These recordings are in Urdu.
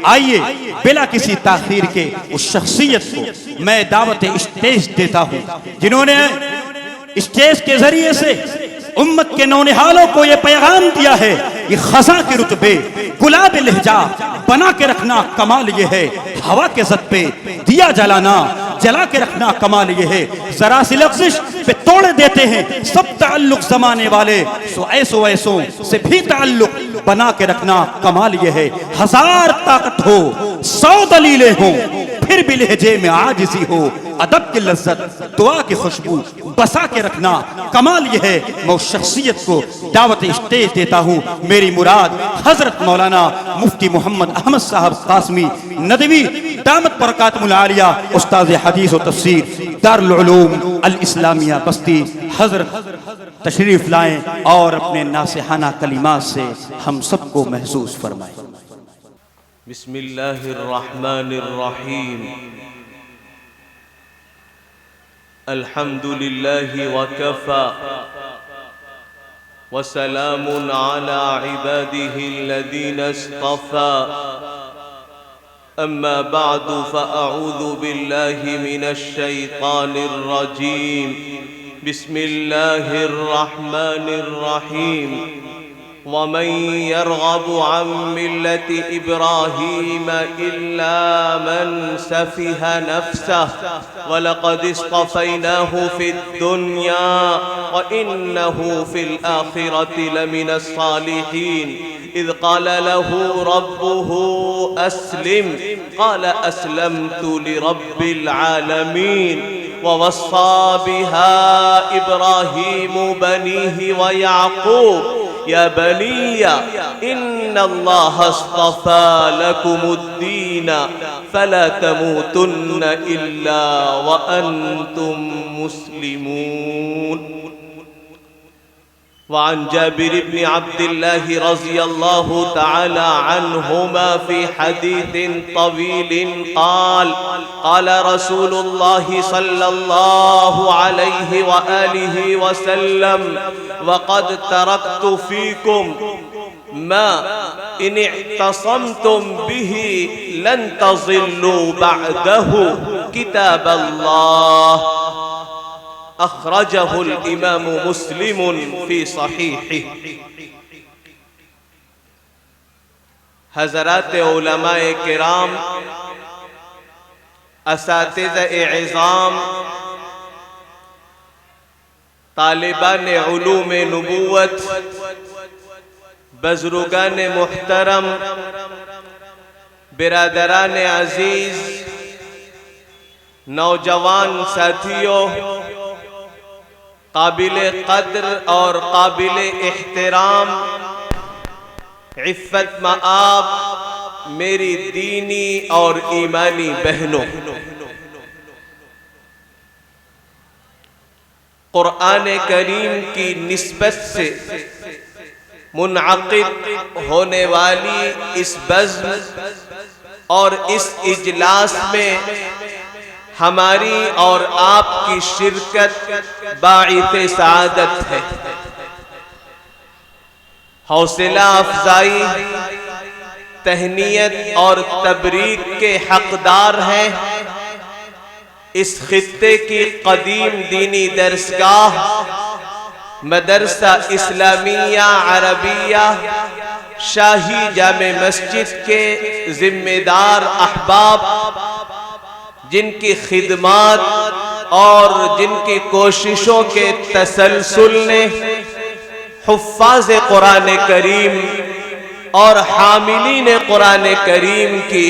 آئیے بلا کسی تاخیر کے اس شخصیت کو میں دعوت اسٹیج دیتا ہوں جنہوں نے اسٹیج کے ذریعے سے امت کے نونہالوں کو یہ پیغام دیا ہے کہ خزاں کے رتبے گلاب لہجہ بنا کے رکھنا کمال یہ ہے، ہوا کے زد پہ دیا جلانا جلا کے رکھنا کمال یہ ہے، ذرا سی لغزش پہ توڑ دیتے ہیں سب تعلق زمانے والے، سو ایسوں سے بھی تعلق بنا کے رکھنا کمال یہ ہے، ہزار طاقت ہو 100 دلیلیں ہوں پھر بھی لہجے میں عاجزی ہو، ادب کی لذت دعا کی خوشبو بسا کے رکھنا کمال یہ ہے۔ میں اس شخصیت کو دعوت اسٹیج دیتا ہوں، میری مراد حضرت مولانا مفتی محمد احمد صاحب قاسمی ندوی دامت برکاتہم العالیہ، استاذ حدیث و تفسیر دارالعلوم الاسلامیہ بستی، حضرت تشریف لائیں اور اپنے ناصحانہ کلمات سے ہم سب کو محسوس فرمائیں۔ بسم اللہ الرحمن الرحیم، الحمد للہ وکفى وسلام علی عباده الذین اصطفى، اما بعد فاعوذ باللہ من الشیطان الرجیم، بسم اللہ الرحمن الرحیم، ومن يرغب عن ملة إبراهيم إلا من سفه نفسه ولقد اصطفيناه في الدنيا وإنه في الآخرة لمن الصالحين، إذ قال له ربه أسلم قال أسلمت لرب العالمين، ووصى بها إبراهيم بنيه ويعقوب يا بني إن الله اصطفى لكم الدين فلا تموتن إلا وأنتم مسلمون۔ وعن جابر بن عبد الله رضي الله تعالى عنهما في حديث طويل قال قال رسول الله صلى الله عليه وآله وسلم وقد تركت فيكم ما إن اعتصمتم به لن تضلوا بعده كتاب الله، اخرجہ الامام مسلم فی صحیحہ۔ حضرات علماء کرام، اساتذہ اعظام، طالبان علوم نبوت، بزرگان محترم، برادران عزیز، نوجوان ساتھیوں، قابل قدر اور قابل احترام، عفت مآب میری دینی اور ایمانی بہنوں، قرآن کریم کی نسبت سے منعقد ہونے والی اس بزم اور اس اجلاس میں ہماری اور آپ کی شرکت باعث سعادت ہے، حوصلہ افزائی، تہنیت اور تبریک کے حقدار ہیں اس خطے کی قدیم دینی درسگاہ مدرسہ اسلامیہ عربیہ شاہی جامع مسجد کے ذمہ دار احباب، جن کی خدمات اور جن کی کوششوں کے تسلسل نے حفاظ قرآن کریم اور حاملین قرآن کریم کی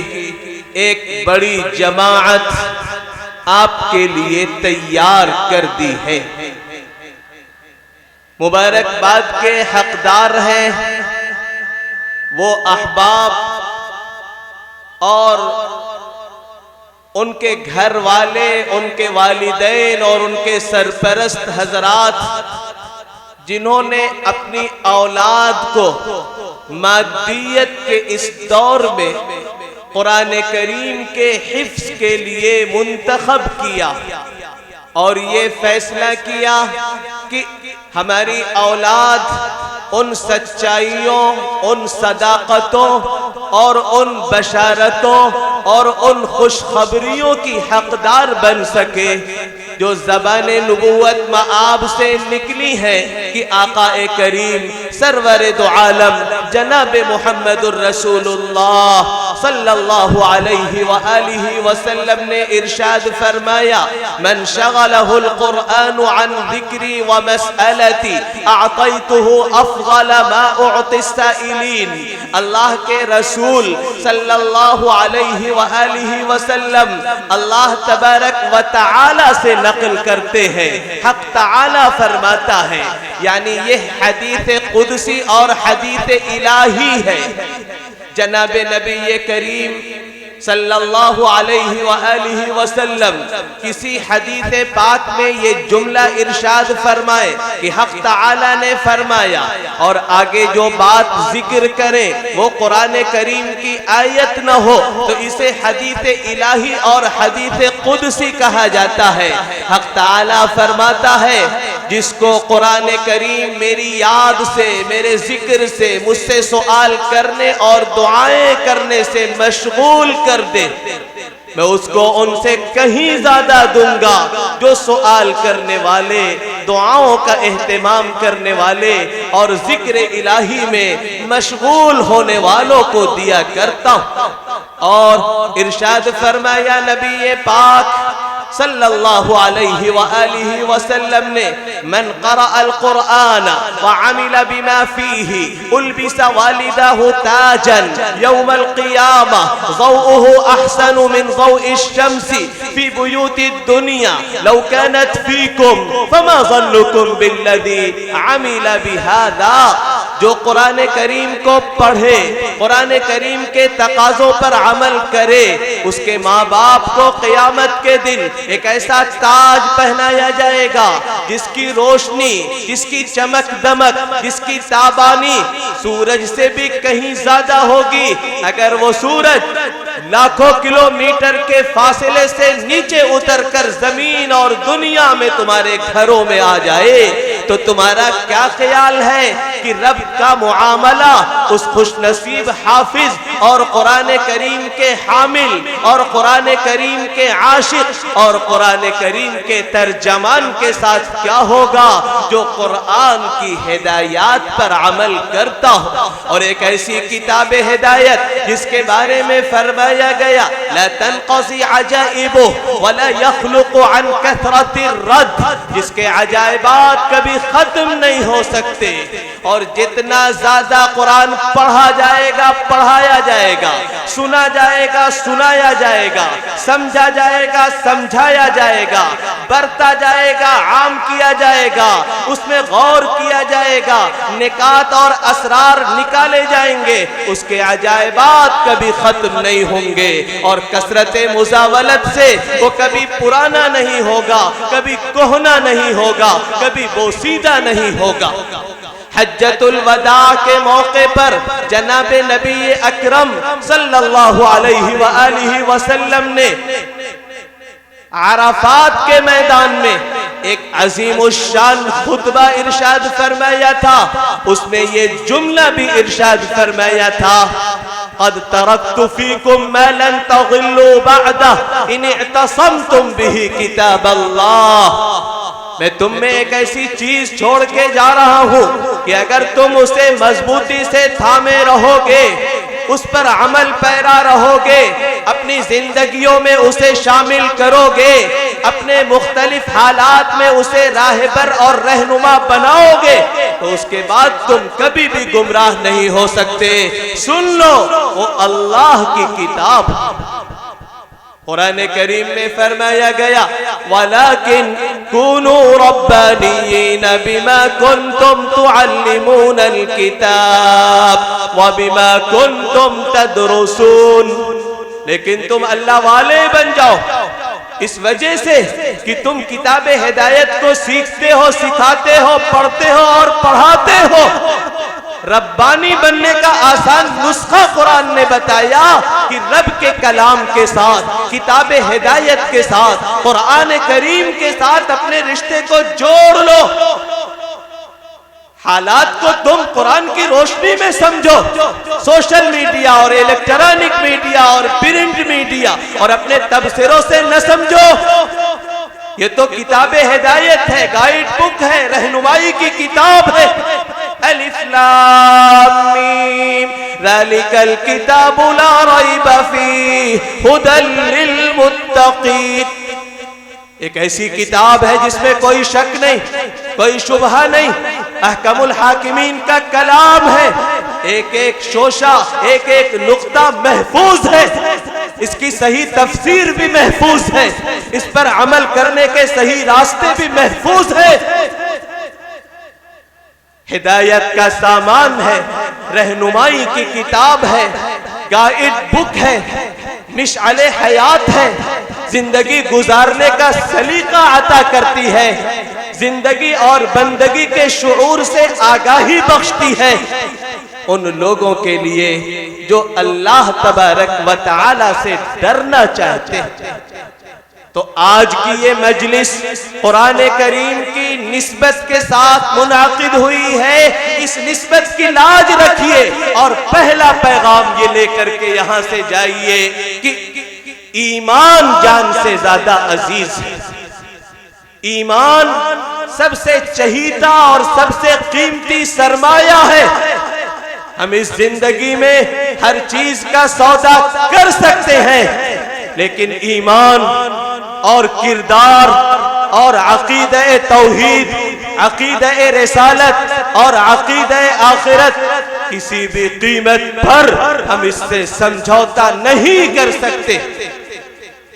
ایک بڑی جماعت آپ کے لیے تیار کر دی ہے۔ مبارکباد کے حقدار ہیں وہ احباب اور ان کے گھر والے، ان کے والدین اور ان کے سرپرست حضرات، جنہوں نے اپنی اولاد کو مادیت کے اس دور میں قرآن کریم کے حفظ کے لیے منتخب کیا اور یہ فیصلہ کیا کہ ہماری اولاد ان سچائیوں، ان صداقتوں اور ان بشارتوں اور ان خوشخبریوں کی حقدار بن سکے جو زبان نبوت مآب سے نکلی ہیں کہ آقا کریم سرور دو عالم جناب محمد الرسول اللہ صلی اللہ علیہ وآلہ وسلم نے ارشاد فرمایا من شغلہ القرآن عن ذکری ومسألتی اعطیتہ افضل ما اعطی السائلین۔ اللہ کے رسول صلی اللہ علیہ وآلہ وسلم اللہ تبارک و تعالی سے نقل کرتے ہیں، حق تعالی فرماتا ہے، یعنی یہ حدیث قدسی اور حدیث الہی ہے۔ جناب نبی کریم صلی اللہ علیہ وآلہ وسلم کسی حدیث پاک میں یہ جملہ ارشاد فرمائے کہ حق تعالی نے فرمایا، اور آگے جو بات ذکر کریں وہ قرآن کریم کی آیت نہ ہو تو اسے حدیث الہی اور حدیث قدسی کہا جاتا ہے۔ حق تعالی فرماتا ہے جس کو قرآن کریم میری یاد سے، میرے ذکر سے، مجھ سے سوال کرنے اور دعائیں کرنے سے مشغول کر دے، میں اس کو ان سے کہیں زیادہ دوں گا جو سوال کرنے والے، دعاؤں کا اہتمام کرنے والے اور ذکر الہی میں مشغول ہونے والوں کو دیا کرتا ہوں۔ اور ارشاد فرمایا نبی پاک صلی اللہ علیہ وآلہ وسلم نے من قرأ القرآن وعمل بما فیہ البس والدہ تاجا یوم القیامہ ضوءه احسن من ضوء الشمس فی بیوت الدنیا لو كانت فیکم فما ظنکم بالذی عمل بہذا۔ جو قرآن کریم کو پڑھے، قرآن کریم کے تقاضوں پر عمل کرے، اس کے ماں باپ کو قیامت کے دن ایک ایسا تاج پہنایا جائے گا جس کی روشنی، جس کی چمک دمک، جس کی تابانی سورج سے بھی کہیں زیادہ ہوگی۔ اگر وہ سورج لاکھوں کلومیٹر کے فاصلے سے نیچے اتر کر زمین اور دنیا میں تمہارے گھروں میں آ جائے تو تمہارا کیا خیال ہے کہ رب کا معاملہ اس خوش نصیب حافظ اور قرآن کریم کے حامل اور قرآن کریم کے عاشق اور قرآن کریم کے ترجمان کے ساتھ کیا ہوگا جو قرآن کی ہدایات پر عمل کرتا ہو؟ اور ایک ایسی کتاب ہدایت جس کے بارے میں فرمایا گیا لا تنقضی عجائبہ ولا یخلق عن کثرت الرد، جس کے عجائبات کبھی ختم نہیں ہو سکتے، اور جتنا زیادہ قرآن پڑھا جائے گا، پڑھایا جائے گا، سنا جائے گا، سنایا جائے گا، سمجھا جائے گا، سمجھایا جائے گا، برتا جائے گا، عام کیا جائے گا، اس میں غور کیا جائے گا، نکات اور اسرار نکالے جائیں گے، اس کے عجائبات کبھی ختم نہیں ہوں گے، اور کثرت مزاولت سے وہ کبھی پرانا نہیں ہوگا، کبھی کہنا نہیں ہوگا، کبھی بوسیدہ نہیں ہوگا۔ حجۃ الوداع کے موقع پر جناب نبی اکرم صلی اللہ علیہ وآلہ وسلم نے عرفات کے میدان میں ایک عظیم الشان خطبہ ارشاد فرمایا تھا، اس میں یہ جملہ بھی ارشاد فرمایا تھا قد ترکت فیکم ما لن تغلوا بعدہ ان اعتصمتم بہ کتاب اللہ۔ میں تم میں ایک ایسی چیز چھوڑ کے جا رہا ہوں کہ اگر تم اسے مضبوطی سے تھامے رہو گے، اس پر عمل پیرا رہو گے، اپنی زندگیوں میں اسے شامل کرو گے، اپنے مختلف حالات میں اسے راہبر اور رہنما بناؤ گے تو اس کے بعد تم کبھی بھی گمراہ نہیں ہو سکتے۔ سن لو وہ اللہ کی کتاب۔ قرآن کریم میں فرمایا گیا وَلَكِنْ كُونُوا رَبَّانِيِّينَ بِمَا كُنْتُمْ تُعَلِّمُونَ الْكِتَابِ وَبِمَا كُنْتُمْ تَدْرُسُونَ، لیکن تم اللہ والے بن جاؤ اس وجہ سے کہ تم کتاب ہدایت کو سیکھتے ہو، سکھاتے ہو، پڑھتے ہو اور پڑھاتے ہو۔ ربانی بننے کا آسان نسخہ قرآن نے بتایا کہ رب کے کلام کے ساتھ، کتاب ہدایت کے ساتھ، قرآن کریم کے ساتھ اپنے رشتے کو جوڑ لو۔ حالات کو تم قرآن کی روشنی میں سمجھو. سوشل میڈیا اور الیکٹرانک میڈیا اور پرنٹ میڈیا اور اپنے تبصروں سے نہ سمجھو. یہ تو کتاب ہدایت ہے، گائیڈ بک ہے، رہنمائی کی کتاب ہے. الف لام میم ذالک الکتاب لا ریب فیہ ھدی للمتقین. ایک ایسی کتاب ہے جس میں کوئی شک نہیں، کوئی شبہ نہیں. احکم الحاکمین کا کلام ہے. ایک ایک شوشہ، ایک ایک نقطہ محفوظ ہے. اس کی صحیح تفسیر بھی محفوظ ہے. اس پر عمل کرنے کے صحیح راستے بھی محفوظ ہے. ہدایت کا سامان ہے، رہنمائی کی کتاب ہے، گائیڈ بک ہے، مشعل حیات ہے، زندگی گزارنے کا سلیقہ عطا کرتی ہے، زندگی اور بندگی کے شعور سے آگاہی بخشتی ہے ان لوگوں کے لیے جو اللہ تبارک و تعالی سے ڈرنا چاہتے ہیں. تو آج کی یہ مجلس قرآن کریم کی نسبت کے ساتھ منعقد ہوئی ہے. اس نسبت کی لاج رکھیے اور پہلا پیغام یہ لے کر کے یہاں سے جائیے کہ ایمان جان سے زیادہ عزیز ہے. ایمان سب سے چہیتا اور سب سے قیمتی سرمایہ ہے. ہم اس زندگی میں ہر چیز کا سودا کر سکتے ہیں، لیکن ایمان اور کردار اور عقیدہ توحید، عقیدہ رسالت اور عقیدہ آخرت کسی بھی قیمت پر ہم اس سے سمجھوتا نہیں کر سکتے.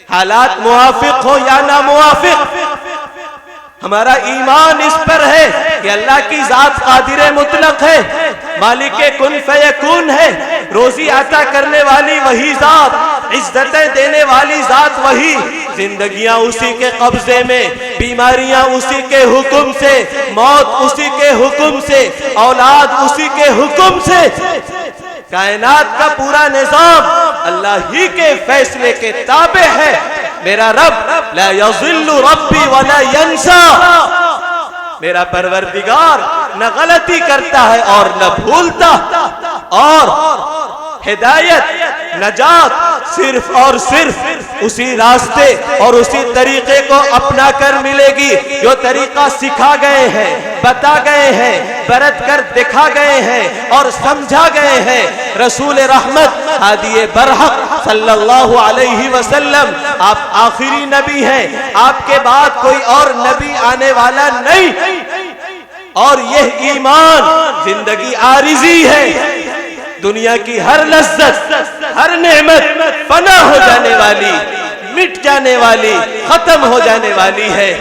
حالات موافق ہو یا نہ موافق، ہمارا ایمان اس پر ہے کہ اللہ کی ذات قادر مطلق ہے، مالک کن فیکون ہے، روزی عطا کرنے والی وہی ذات، عزتیں دینے والی ذات وہی، زندگیاں اسی کے قبضے میں، بیماریاں اسی کے حکم سے، موت اسی کے حکم سے، اولاد اسی کے حکم سے. کائنات کا پورا نظام اللہ ہی کے فیصلے کے تابع ہے. میرا رب لا یضل ربی ولا ینسا، میرا پروردگار نہ غلطی کرتا ہے اور نہ بھولتا. اور ہدایت، نجات صرف اور صرف اسی راستے اور اسی طریقے کو اپنا کر ملے گی جو طریقہ سکھا گئے ہیں، بتا گئے ہیں، برت کر دکھا گئے ہیں اور سمجھا گئے ہیں رسول رحمت ہادی برحق صلی اللہ علیہ وسلم. آپ آخری نبی ہیں، آپ کے بعد کوئی اور نبی آنے والا نہیں. اور یہ ایمان زندگی عارضی ہے. دنیا کی ہر لذت، ہر نعمت فنا ہو جانے والی، مٹ جانے والی، ختم ہو جانے والی ہے.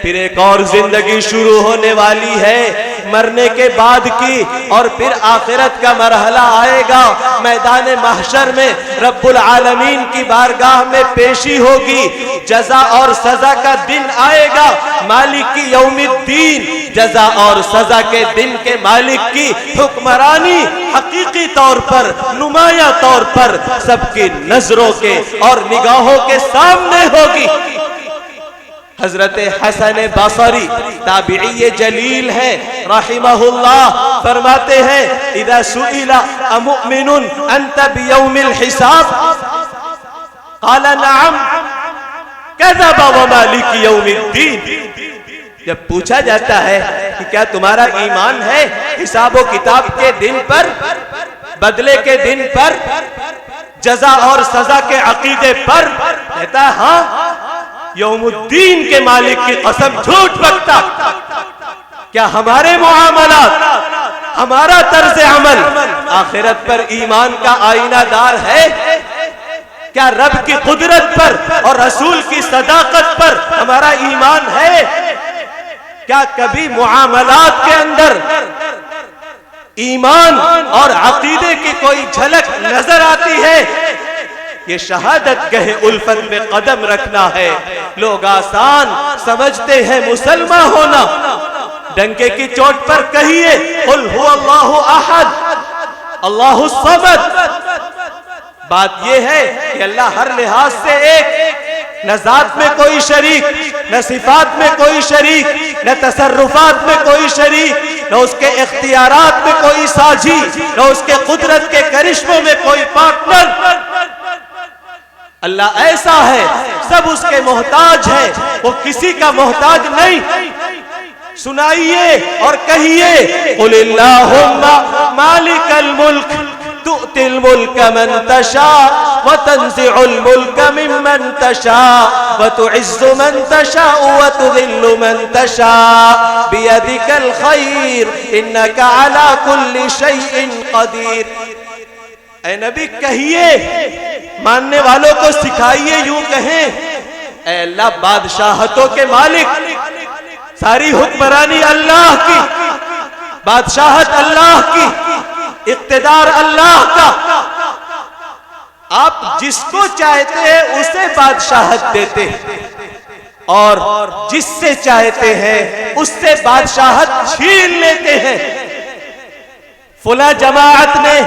پھر ایک اور زندگی شروع ہونے والی ہے مرنے کے بعد کی، اور پھر آخرت کا مرحلہ آئے گا. میدان محشر میں رب العالمین کی بارگاہ میں پیشی ہوگی، جزا اور سزا کا دن آئے گا. مالک کی یوم الدین، جزا اور سزا کے دن کے مالک کی حکمرانی حقیقی طور پر، نمایاں طور پر سب کی نظروں کے اور نگاہوں کے سامنے ہوگی. حضرت حسن بصری تابعی جلیل ہے رحمہ اللہ، فرماتے ہیں اذا سئل امؤمن انت بیوم الحساب قال نعم کذب ومالک یوم الدین. جب پوچھا جاتا ہے کہ کیا تمہارا ایمان ہے حساب و کتاب کے دن پر، بدلے کے دن پر، جزا اور سزا کے عقیدے پر، کہتا ہے ہاں، یوم الدین کے مالک کی قسم جھوٹ بکتا. کیا ہمارے معاملات، ہمارا طرز عمل آخرت پر ایمان کا آئینہ دار ہے؟ کیا رب کی قدرت پر اور رسول کی صداقت پر ہمارا ایمان ہے؟ کیا کبھی معاملات کے اندر ایمان اور عقیدے کی کوئی جھلک نظر آتی ہے؟ یہ شہادت گہ الفت میں قدم رکھنا ہے. لوگ آسان سمجھتے ہیں مسلمان ہونا. ڈنکے کی چوٹ پر کہیے قل هو اللہ احد اللہ الصمد. بات یہ ہے کہ اللہ ہر لحاظ سے ایک، نہ ذات میں کوئی شریک، نہ صفات میں کوئی شریک، نہ تصرفات میں کوئی شریک، نہ اس کے اختیارات میں کوئی ساجی، نہ اس کے قدرت کے کرشموں میں کوئی پارٹنر۔ اللہ ایسا ہے، سب اس کے محتاج ہے، وہ کسی کا محتاج نہیں۔ سنائیے اور کہیے قل اللہم مالک الملک تؤتی الملک من تشاء وتنزع الملک ممن تشاء وتعز من تشاء وتذل من تشاء بیدک الخیر انک علی کل شیء قدیر۔ اے نبی کہیے، ماننے والوں کو سکھائیے، یوں کہیں اے اللہ بادشاہتوں کے مالک، ساری حکمرانی اللہ کی، بادشاہت اللہ کی، اقتدار اللہ کا، آپ جس کو چاہتے ہیں اسے بادشاہت دیتے ہیں اور جس سے چاہتے ہیں اس سے بادشاہت چھین لیتے ہیں۔ فلاں جماعت نے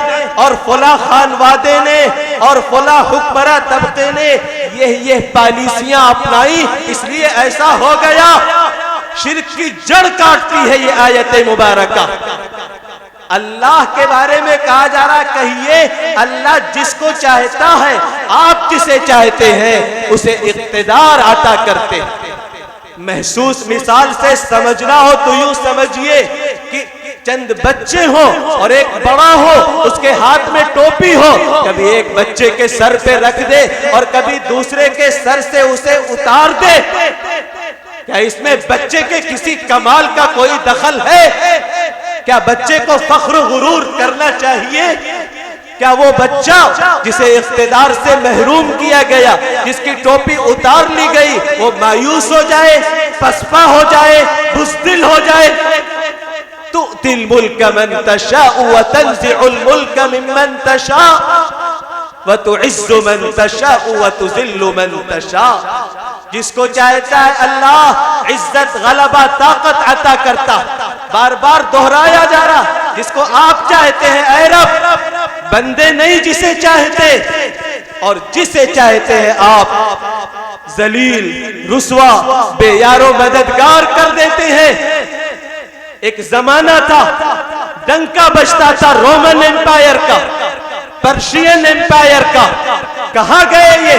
اور فلاں خانوادے نے اور فلاں حکمراں طبقے نے یہ پالیسیاں اپنائی، اس لیے ایسا ہو گیا۔ شرک کی جڑ کاٹتی ہے یہ آیت مبارکہ۔ اللہ کے بارے میں کہا جا رہا، کہیے اللہ جس کو چاہتا ہے، آپ جسے چاہتے ہیں اسے اقتدار عطا کرتے ہیں۔ محسوس مثال سے سمجھنا ہو تو یوں سمجھیے کہ چند بچے ہوں اور ایک بڑا ہو، اس کے ہاتھ میں ٹوپی ہو، کبھی ایک بچے کے سر پہ رکھ دے اور کبھی دوسرے کے سر سے اسے اتار دے، کیا اس میں بچے کے کسی کمال کا کوئی دخل ہے؟ کیا بچے کو فخر و غرور کرنا چاہیے؟ کیا وہ بچہ جسے اقتدار سے محروم کیا گیا، جس کی ٹوپی اتار لی گئی، وہ مایوس ہو جائے، پسپا ہو جائے، بزدل ہو جائے؟ تؤتی الملک من تشاء وتنزع الملک ممن تشاء وتعز من تشاء وتذل من تشاء۔ جس کو چاہتا ہے اللہ عزت، غلبہ، طاقت عطا کرتا۔ بار بار دہرایا جا رہا، جس کو آپ چاہتے ہیں اے رب، بندے نہیں جسے چاہتے، اور جسے چاہتے ہیں آپ ذلیل، رسوا، بے یار و مددگار کر دیتے ہیں۔ ایک زمانہ تھا ڈنکا بجتا تھا رومن ایمپائر کا، پرشین ایمپائر کا، کہاں گئے یہ؟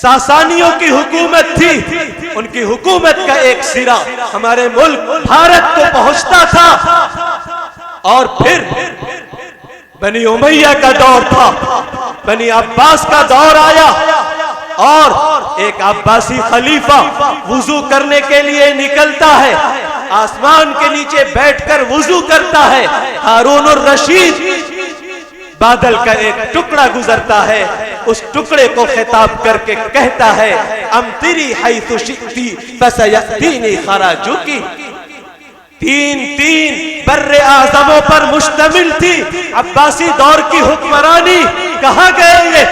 ساسانیوں کی حکومت تھی، ان کی حکومت کا ایک سرا ہمارے ملک بھارت کو پہنچتا تھا، اور پھر بنی امیہ کا دور تھا، بنی عباس کا دور آیا، اور ایک عباسی خلیفہ وضو کرنے کے لیے نکلتا ہے، آسمان کے نیچے بیٹھ کر وضو کرتا ہے، ہارون الرشید، بادل کا ایک ٹکڑا گزرتا ہے، اس ٹکڑے کو خطاب کر کے کہتا ہے امطری حیث شئتی فسیأتینی خراجکی۔ تین بر اعظموں پر مشتمل تھی عباسی دور کی حکمرانی، کہاں گئے یہ؟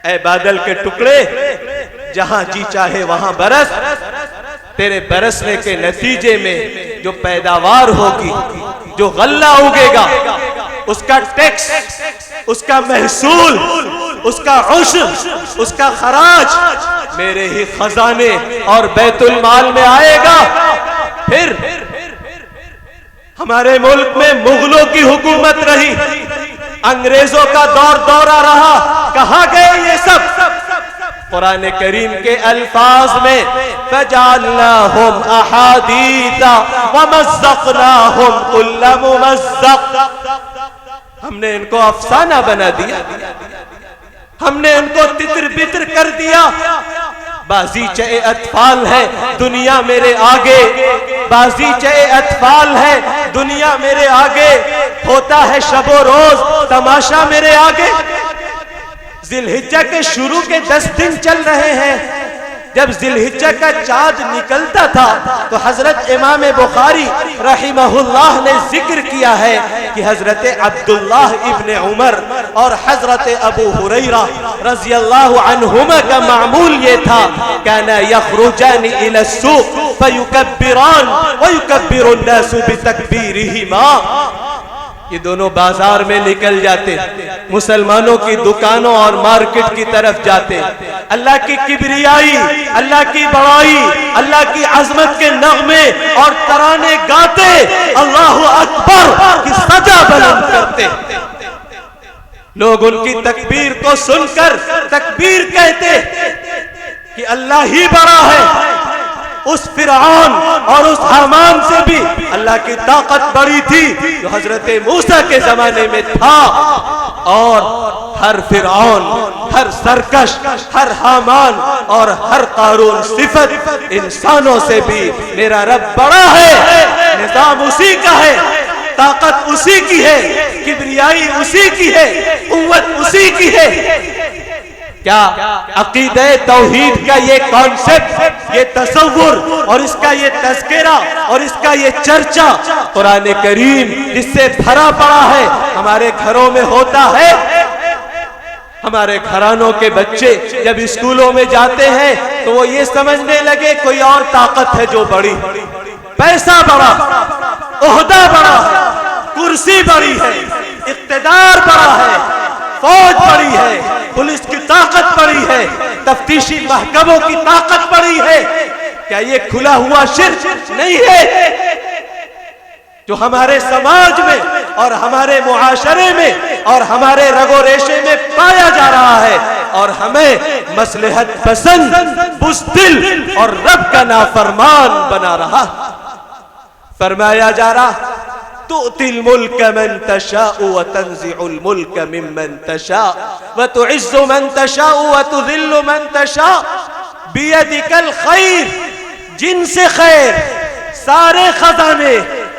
اے بادل کے ٹکڑے، جہاں جی چاہے وہاں برس، تیرے برسنے کے نتیجے میں جو پیداوار ہوگی، جو غلہ اگے گا، اس کا ٹیکس، اس کا محصول، اس کا عشر، اس کا خراج میرے ہی خزانے اور بیت المال میں آئے گا۔ پھر ہمارے ملک میں مغلوں کی حکومت رہی، انگریزوں کا دورہ رہا، کہاں گئے یہ سب؟ قرآن کریم کے الفاظ میں فَجَعَلْنَاهُمْ أَحَادِيثَ وَمَزَّقْنَاهُمْ كُلَّ مُمَزَّقٍ، ہم نے ان کو افسانہ بنا دیا، ہم نے ان کو تتر بتر کر دیا۔ بازیچہ اطفال ہے دنیا میرے آگے، بازیچہ اطفال ہے دنیا میرے آگے، ہوتا ہے شب و روز تماشا میرے آگے۔ ذی الحجہ کے شروع کے 10 دن چل رہے ہیں، جب ذی الحجہ کا چاند نکلتا تھا تو حضرت امام بخاری رحمہ اللہ نے ذکر کیا ہے کہ حضرت عبداللہ ابن عمر اور حضرت ابو ہریرہ رضی اللہ عنہما کا معمول یہ تھا، کانا یخرجان الی السوق فیکبران ویکبر الناس بتکبیرہما۔ یہ دونوں بازار میں نکل جاتے، مسلمانوں کی دکانوں اور مارکیٹ کی طرف جاتے، اللہ کی کبریائی، اللہ کی بڑائی، اللہ کی عظمت کے نغمے اور ترانے گاتے، اللہ اکبر کی سجا بلند کرتے۔ لوگ ان کی تکبیر کو سن کر تکبیر کہتے کہ اللہ ہی بڑا ہے۔ اس فرعون اور اس حامان سے بھی اللہ کی طاقت بڑی تھی جو حضرت موسیٰ کے زمانے میں تھا، اور ہر فرعون، ہر سرکش، ہر حامان اور ہر قارون صفت انسانوں سے بھی میرا رب بڑا ہے۔ نظام اسی کا ہے، طاقت اسی کی ہے، کبریائی اسی کی ہے، قوت اسی کی ہے۔ کیا عقیدہ توحید کا یہ کانسیپٹ، یہ تصور اور اس کا یہ تذکرہ اور اس کا یہ چرچا قرآن کریم جس سے بھرا پڑا ہے ہمارے گھروں میں ہوتا ہے؟ ہمارے گھرانوں کے بچے جب اسکولوں میں جاتے ہیں تو وہ یہ سمجھنے لگے کوئی اور طاقت ہے جو بڑی، پیسہ بڑا، عہدہ بڑا ہے، کرسی بڑی ہے، اقتدار بڑا ہے، فوج بڑی ہے، پولیس کی طاقت بڑی ہے، تفتیشی محکموں کی طاقت بڑی ہے۔ کیا یہ کھلا ہوا شرک نہیں ہے جو ہمارے سماج میں اور ہمارے معاشرے میں اور ہمارے رگ و ریشے میں پایا جا رہا ہے، اور ہمیں مصلحت پسند، بزدل اور رب کا نافرمان بنا رہا؟ فرمایا جا رہا تؤتی الملک من تشاء وتنزع الملک ممن تشاء وتعز من تشاء وتذل من تشاء بیدک الخیر، جن سے خیر، سارے خزانے،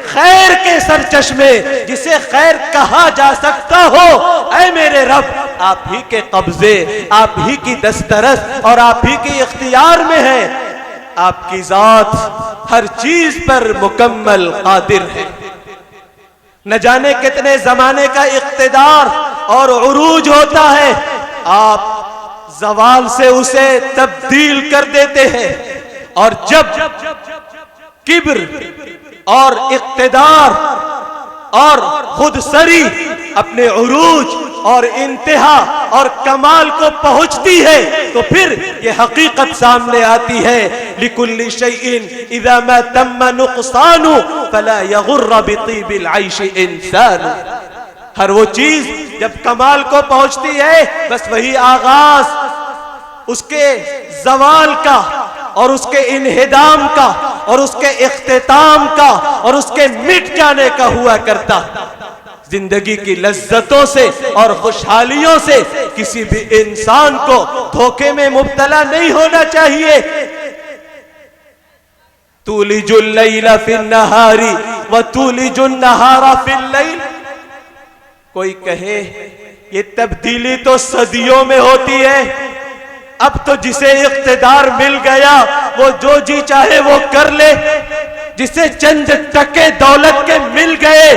خیر کے سرچشمے جسے خیر کہا جا سکتا ہو، اے میرے رب آپ ہی کے قبضے، آپ ہی کی دسترس اور آپ ہی کی اختیار میں ہے۔ آپ کی ذات ہر چیز پر مکمل قادر ہے۔ نہ جانے کتنے زمانے کا اقتدار اور عروج ہوتا ہے، آپ زوال سے اسے تبدیل کر دیتے ہیں، اور جب کبر اور اقتدار اور خود سری اپنے عروج اور انتہا اور کمال کو پہنچتی ہے تو پھر یہ حقیقت سامنے آتی ہے لِكُلِّ شَيْءٍ إِذَا مَا تَمَّ نُقْصَانُ فَلَا يَغُرَّ بِطِيبِ الْعَيْشِ إِنسَانُ۔ ہر وہ چیز جب کمال کو پہنچتی ہے بس وہی آغاز اس کے زوال کا اور اس کے انہدام کا اور اس کے اختتام کا اور اس کے مٹ جانے کا ہوا کرتا۔ زندگی کی لذتوں سے اور خوشحالیوں سے کسی بھی انسان کو دھوکے میں مبتلا نہیں ہونا چاہیے۔ تولج اللیل فی النہار وتولج النہار فی اللیل۔ کوئی کہے یہ تبدیلی تو صدیوں میں ہوتی ہے، اب تو جسے اقتدار مل گیا وہ جو جی چاہے وہ کر لے، جسے چند ٹکے دولت کے مل گئے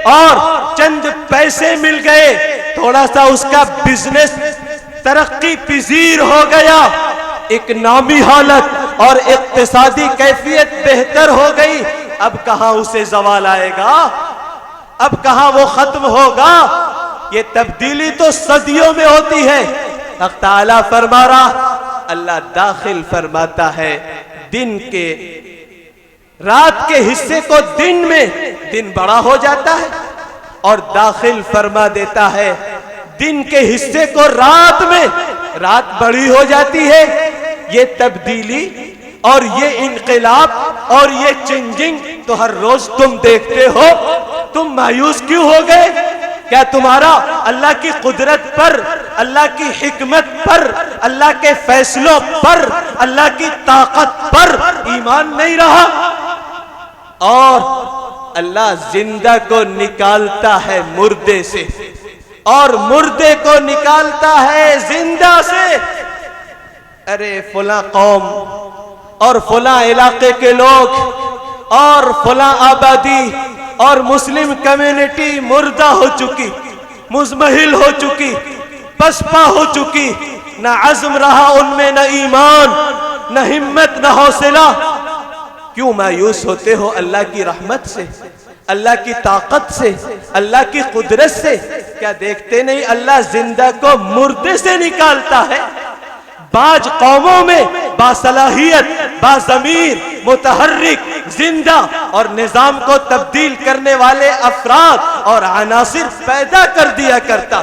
اور چند پیسے مل گئے، تھوڑا سا اس کا بزنس ترقی پذیر ہو گیا، اکنامی حالت اور اقتصادی کیفیت بہتر ہو گئی، اب کہاں اسے زوال آئے گا؟ اب کہاں وہ ختم ہوگا؟ یہ تبدیلی تو صدیوں میں ہوتی ہے۔ حق تعالیٰ فرما رہا، اللہ داخل فرماتا ہے دن کے، رات کے حصے کو دن میں، دن بڑا ہو جاتا ہے، اور داخل فرما دیتا ہے دن کے حصے کو رات میں، رات بڑی ہو جاتی ہے۔ یہ تبدیلی اور یہ انقلاب اور یہ چینجنگ تو ہر روز تم دیکھتے ہو، تم مایوس کیوں ہو گئے؟ کیا تمہارا اللہ کی قدرت پر، اللہ کی حکمت پر، اللہ کے فیصلوں پر، اللہ کی طاقت پر ایمان نہیں رہا؟ اور اللہ زندہ کو نکالتا ہے مردے سے، اور مردے کو نکالتا ہے زندہ سے۔ ارے فلاں قوم اور فلاں علاقے کے لوگ اور فلاں آبادی اور مسلم کمیونٹی مردہ ہو چکی، مزمحل ہو چکی، پسپا ہو چکی، نہ عزم رہا ان میں، نہ ایمان، نہ ہمت، نہ حوصلہ۔ کیوں مایوس ہوتے ہو اللہ کی رحمت سے؟ اللہ کی طاقت سے، اللہ کی قدرت سے؟ کیا دیکھتے نہیں اللہ زندہ کو مردے سے نکالتا ہے؟ بعض قوموں میں باصلاحیت، باضمیر، متحرک، زندہ اور نظام کو تبدیل کرنے والے افراد اور عناصر پیدا کر دیا کرتا۔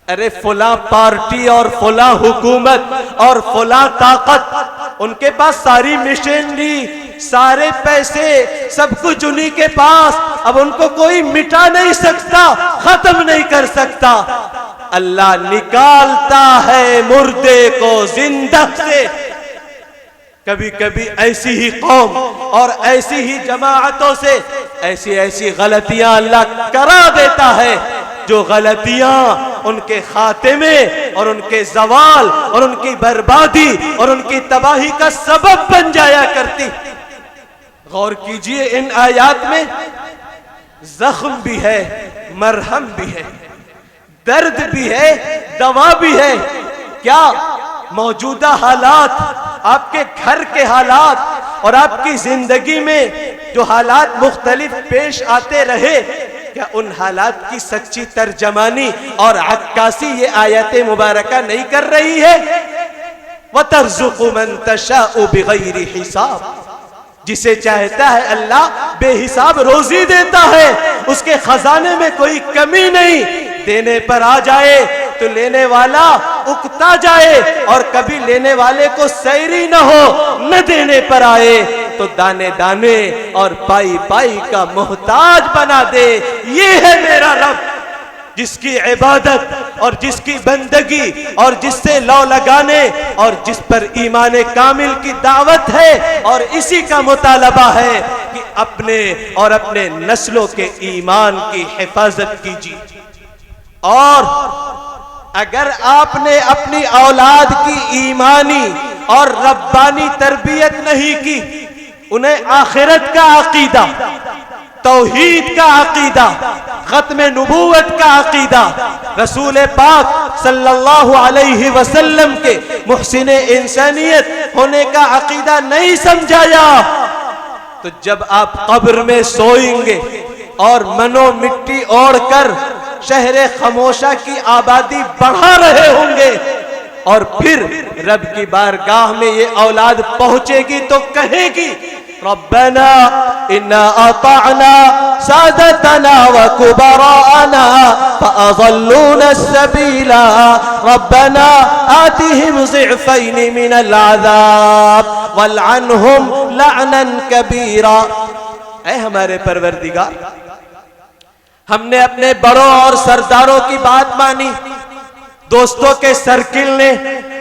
ارے فلاں پارٹی اور فلاں حکومت اور فلاں طاقت، ان کے پاس ساری مشینری، سارے پیسے، سب کچھ انہی کے پاس، اب ان کو کوئی مٹا نہیں سکتا، ختم نہیں کر سکتا۔ اللہ نکالتا ہے مردے کو زندہ سے۔ کبھی کبھی ایسی ہی قوم اور ایسی ہی جماعتوں سے ایسی غلطیاں اللہ کرا دیتا ہے جو غلطیاں ان کے خاتمے اور ان کے زوال اور ان کی بربادی اور ان کی تباہی کا سبب بن جایا کرتی۔ غور کیجئے، ان آیات میں زخم بھی ہے، مرہم بھی ہے، درد بھی ہے، دوا بھی ہے۔ کیا موجودہ حالات، آپ کے گھر کے حالات اور آپ کی زندگی میں جو حالات مختلف پیش آتے رہے، کیا ان حالات کی سچی ترجمانی اور عکاسی یہ آیت مبارکہ نہیں کر رہی ہے؟ وَتَرْزُقُ مَن تَشَاءُ بِغَيْرِ حِسَابٍ، جسے چاہتا ہے اللہ بے حساب روزی دیتا ہے، اس کے خزانے میں کوئی کمی نہیں۔ دینے پر آ جائے تو لینے والا اکتا جائے، اور کبھی لینے والے کو سیری نہ ہو، نہ دینے پر آئے تو دانے دانے اور پائی پائی کا محتاج بنا دے۔ یہ ہے میرا رب، جس کی عبادت اور جس کی بندگی اور جس سے لو لگانے اور جس پر ایمان کامل کی دعوت ہے، اور اسی کا مطالبہ ہے کہ اپنے اور اپنے نسلوں کے ایمان کی حفاظت کیجیے۔ اور اگر آپ نے اپنی اولاد کی ایمانی اور ربانی تربیت نہیں کی، انہیں آخرت کا عقیدہ، توحید کا عقیدہ، ختم نبوت کا عقیدہ، رسول پاک صلی اللہ علیہ وسلم کے محسن انسانیت ہونے کا عقیدہ نہیں سمجھایا، تو جب آپ قبر میں سوئیں گے اور منو مٹی اوڑھ کر شہر خاموشہ کی آبادی بڑھا رہے ہوں گے، اور پھر رب کی بارگاہ میں یہ اولاد پہنچے گی تو کہے گی ربنا انا اطعنا سادتنا وكبراءنا فاضلونا السبيل ربنا آتهم ضعفين من العذاب والعنهم لعنا كبيرا۔ اے ہمارے پروردگار، ہم نے اپنے بڑوں اور سرداروں کی بات مانی، دوستوں کے سرکل نے،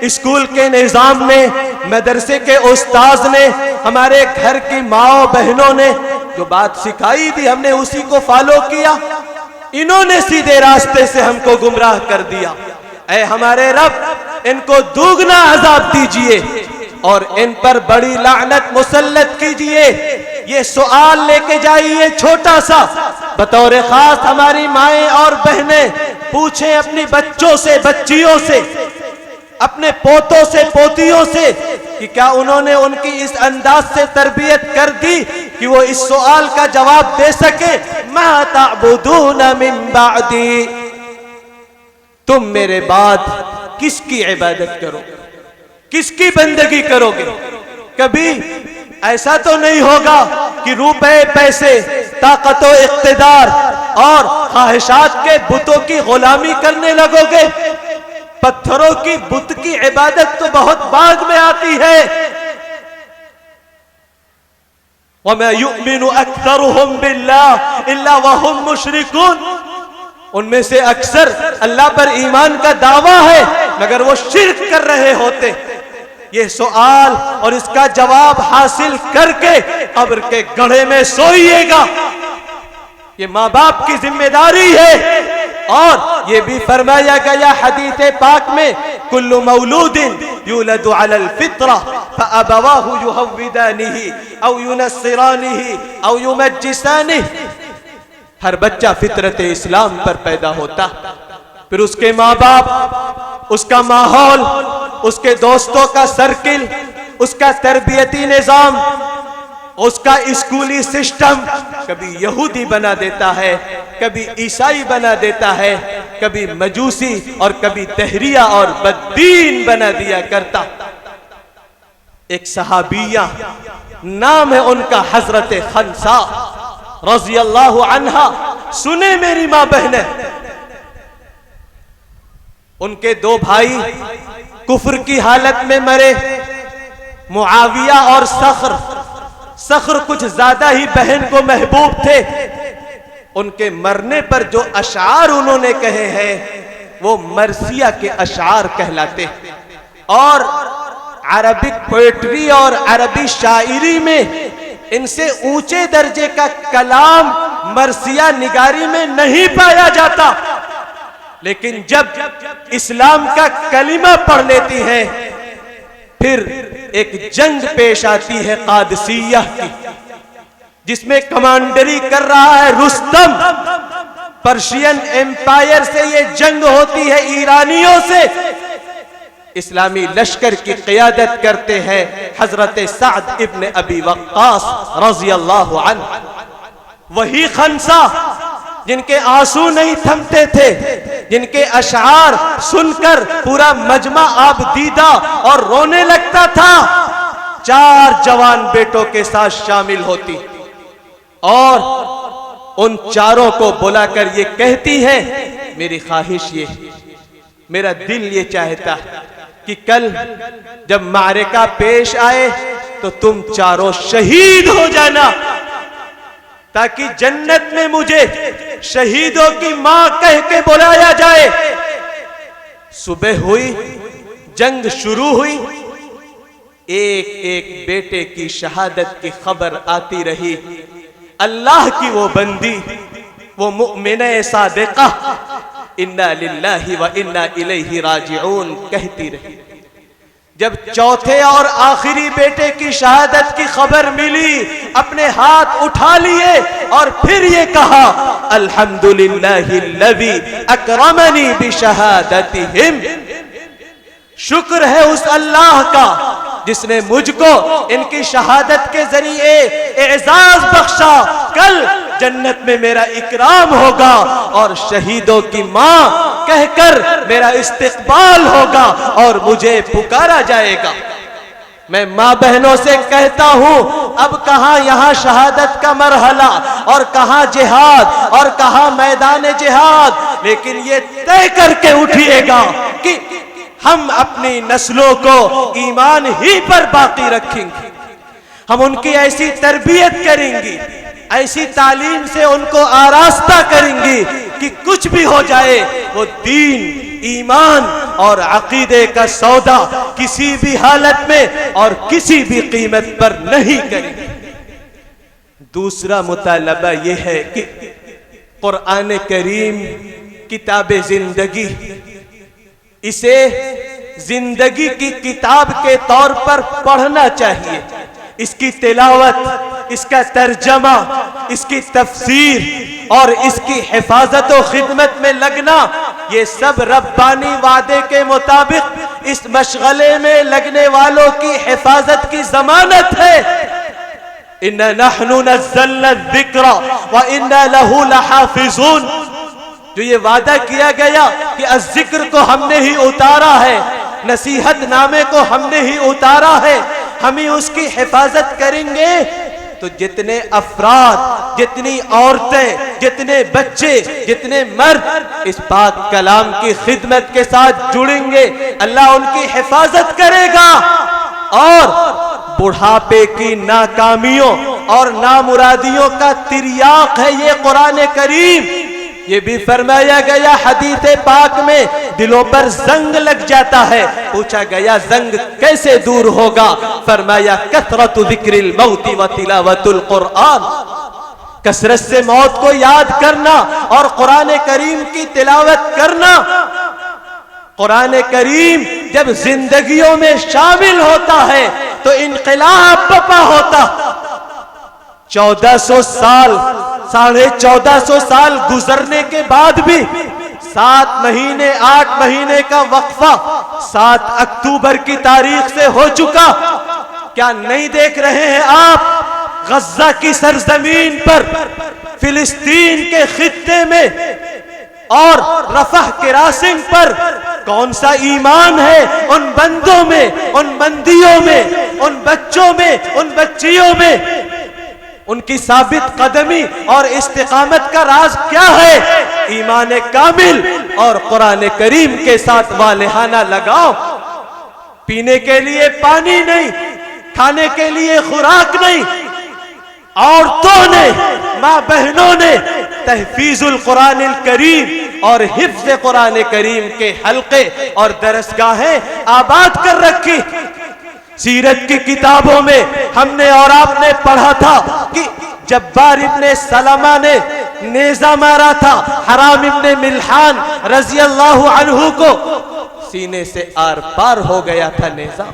اسکول کے نظام نے، مدرسے کے استاذ نے، ہمارے گھر کی ماں بہنوں نے جو بات سکھائی تھی ہم نے اسی کو فالو کیا، انہوں نے سیدھے راستے سے ہم کو گمراہ کر دیا۔ اے ہمارے رب، ان کو دوگنا عذاب دیجئے اور ان پر بڑی لعنت مسلط کیجئے۔ یہ سوال لے کے جائیے چھوٹا سا، بطور خاص ہماری مائیں اور بہنیں پوچھیں اپنی بچوں سے، بچیوں سے، اپنے پوتوں سے، پوتیوں سے کہ کیا انہوں نے ان کی اس انداز سے تربیت کر دی کہ وہ اس سوال کا جواب دے سکے، ما تعبدون من بعدی، تم میرے بعد کس کی عبادت کرو گے، کس کی بندگی کرو گے؟ کبھی ایسا تو نہیں ہوگا کہ روپے، پیسے، طاقت و اقتدار اور خواہشات کے بتوں کی غلامی کرنے لگو گے؟ پتھروں کی بت کی عبادت تو بہت بعد میں آتی ہے۔ وَمَا يُؤْمِنُ أَكْثَرُهُمْ بِاللَّهِ إِلَّا وَهُمْ مُشْرِكُونَ، ان میں سے اکثر اللہ پر ایمان کا دعویٰ ہے مگر وہ شرک کر رہے ہوتے۔ یہ سوال اور اس کا جواب حاصل کر کے قبر کے گڑھے میں سوئیے گا، یہ ماں باپ کی ذمہ داری ہے۔ اور یہ بھی فرمایا گیا حدیث پاک میں، کل مولود یولد علی الفطرہ فابواہ یہودانہ او ینصرانہ او یمجسانہ، ہر بچہ فطرت اسلام پر پیدا ہوتا، پھر اس کے ماں باپ، اس کا ماحول، اس کے دوستوں کا سرکل، اس کا تربیتی نظام اس کا اسکولی سسٹم کبھی یہودی بنا دیتا ہے، کبھی عیسائی بنا دیتا ہے، کبھی مجوسی اور کبھی دہریہ اور بددین بنا دیا کرتا۔ ایک صحابیہ نام ہے ان کا حضرت خنسا رضی اللہ عنہا، سنے میری ماں بہنیں، ان کے دو بھائی کفر کی حالت میں مرے، معاویہ اور صخر۔ صخر کچھ زیادہ ہی بہن کو محبوب تھے، ان کے مرنے پر جو اشعار انہوں نے کہے ہیں وہ مرثیہ کے اشعار کہلاتے، اور عربک پوئٹری اور عربی شاعری میں ان سے اونچے درجے کا کلام مرثیہ نگاری میں نہیں پایا جاتا، لیکن جب اسلام کا کلمہ پڑھ لیتی ہیں پھر ایک جنگ پیش آتی ہے قادسیہ کی، جس میں کمانڈری کر رہا ہے رستم، پرشین ایمپائر سے یہ جنگ ہوتی ہے ایرانیوں سے، اسلامی لشکر کی قیادت کرتے ہیں حضرت سعد ابن ابی وقاص رضی اللہ عنہ۔ وہی خنسا جن کے آنسو نہیں تھمتے تھے، جن کے اشعار سن کر پورا مجمع آب دیدہ اور رونے لگتا تھا، 4 جوان بیٹوں کے ساتھ شامل ہوتی اور ان چاروں کو بلا کر یہ کہتی ہے، میری خواہش یہ، میرا دل یہ چاہتا کہ کل جب معرکہ پیش آئے تو تم چاروں شہید ہو جانا، تاکہ جنت میں مجھے شہیدوں کی ماں کہہ کے بلایا جائے۔ صبح ہوئی، جنگ شروع ہوئی، ایک ایک بیٹے کی شہادت کی خبر آتی رہی۔ اللہ کی وہ بندی، وہ مؤمنہ صادقہ، انا للہ و انا الیہ راجعون کہتی رہی۔ جب چوتھے اور آخری بیٹے کی شہادت کی خبر ملی، اپنے ہاتھ اٹھا لیے اور پھر یہ کہا، الحمدللہ الذی اکرمنی بشہادتہم، شکر ہے اس اللہ کا جس نے مجھ کو ان کی شہادت کے ذریعے اعزاز بخشا، کل جنت میں میرا اکرام ہوگا اور شہیدوں کی ماں کہہ کر میرا استقبال ہوگا اور مجھے پکارا جائے گا۔ میں ماں بہنوں سے کہتا ہوں، اب کہاں یہاں شہادت کا مرحلہ اور کہاں جہاد اور کہاں میدان جہاد، لیکن یہ طے کر کے اٹھیے گا کہ ہم اپنی نسلوں کو ایمان ہی پر باقی رکھیں گے، ہم ان کی ایسی تربیت کریں گی، ایسی تعلیم سے ان کو آراستہ کریں گی کہ کچھ بھی ہو جائے وہ دین، ایمان اور عقیدے کا سودا کسی بھی حالت میں اور کسی بھی قیمت پر نہیں کریں گے۔ دوسرا مطالبہ یہ ہے کہ قرآن کریم کتاب زندگی، اسے زندگی کی کتاب کے طور پر پڑھنا چاہیے، اس کی تلاوت، اس کا ترجمہ، اس کی تفسیر اور اس کی حفاظت و خدمت میں لگنا، یہ سب ربانی وعدے کے مطابق اس مشغلے میں لگنے والوں کی حفاظت کی ضمانت ہے۔ اِنَّا نَحْنُ نَزَّلْنَا الذِّكْرَ وَإِنَّا لَهُ لَحَافِظُونَ، جو یہ وعدہ کیا گیا کہ الذکر کو ہم نے ہی اتارا ہے، نصیحت نامے کو ہم نے ہی اتارا ہے، ہم ہی اس کی حفاظت کریں گے، تو جتنے افراد، جتنی عورتیں، جتنے بچے، جتنے مرد اس پاک کلام کی خدمت کے ساتھ جڑیں گے، اللہ ان کی حفاظت کرے گا۔ اور بڑھاپے کی ناکامیوں اور نامرادیوں کا تریاق ہے یہ قرآن کریم۔ یہ بھی فرمایا گیا حدیث پاک میں، دلوں پر زنگ لگ جاتا ہے، پوچھا گیا زنگ کیسے دور ہوگا؟ فرمایا کثرت ذکر الموت و تلاوت القرآن، کثرت سے موت کو یاد کرنا اور قرآن کریم کی تلاوت کرنا۔ قرآن کریم جب زندگیوں میں شامل ہوتا ہے تو انقلاب بپا ہوتا۔ 1400 سال، 1450 سال گزرنے کے بعد بھی 7 مہینے 8 مہینے کا وقفہ 7 اکتوبر کی تاریخ سے ہو چکا، کیا نہیں دیکھ رہے ہیں آپ؟ غزہ کی سرزمین پر، فلسطین کے خطے میں اور رفح کراسنگ پر کون سا ایمان ہے ان بندوں میں، ان بندیوں میں، ان بچوں میں، ان بچیوں میں؟ ان کی ثابت قدمی اور استقامت کا راز کیا ہے؟ ایمان کامل اور قرآن کریم کے ساتھ والہانہ لگاؤ۔ پینے کے لیے پانی نہیں، کھانے کے لیے خوراک نہیں، عورتوں نے، ماں بہنوں نے تحفیظ القرآن الکریم اور حفظ قرآن کریم کے حلقے اور درسگاہیں آباد کر رکھی۔ سیرت کی کتابوں میں ہم نے اور آپ نے پڑھا تھا کہ جبار ابن سلمہ نے نیزہ مارا تھا حرام ابن ملحان رضی اللہ عنہ کو، سینے سے آر پار ہو گیا تھا نیزہ۔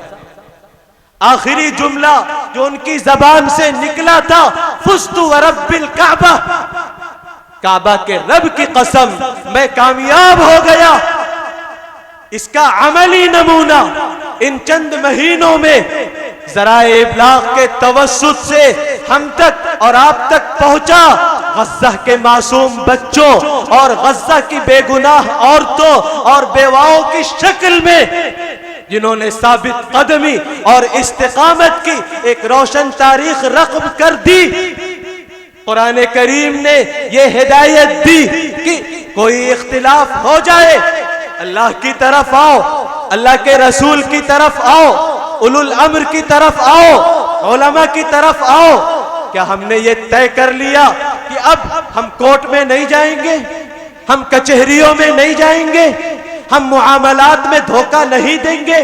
آخری جملہ جو ان کی زبان سے نکلا تھا، فزت ورب الکعبہ، کعبہ کے رب کی قسم میں کامیاب ہو گیا۔ اس کا عملی نمونہ ان چند مہینوں میں ذرائع ابلاغ کے توسط سے ہم تک اور آپ تک پہنچا۔ غزہ کے معصوم بچوں اور غزہ کی بے گناہ عورتوں اور بیواؤں کی شکل میں جنہوں نے ثابت قدمی اور استقامت کی ایک روشن تاریخ رقم کر دی۔ قرآن کریم نے یہ ہدایت دی کہ کوئی اختلاف ہو جائے، اللہ کی طرف آؤ، اللہ کے رسول کی طرف آؤ، اولو الامر کی طرف آؤ، علماء کی طرف آؤ۔ کیا ہم نے یہ طے کر لیا کہ اب ہم کورٹ میں نہیں جائیں گے، ہم کچہریوں میں نہیں جائیں گے، ہم معاملات میں دھوکہ نہیں دیں گے؟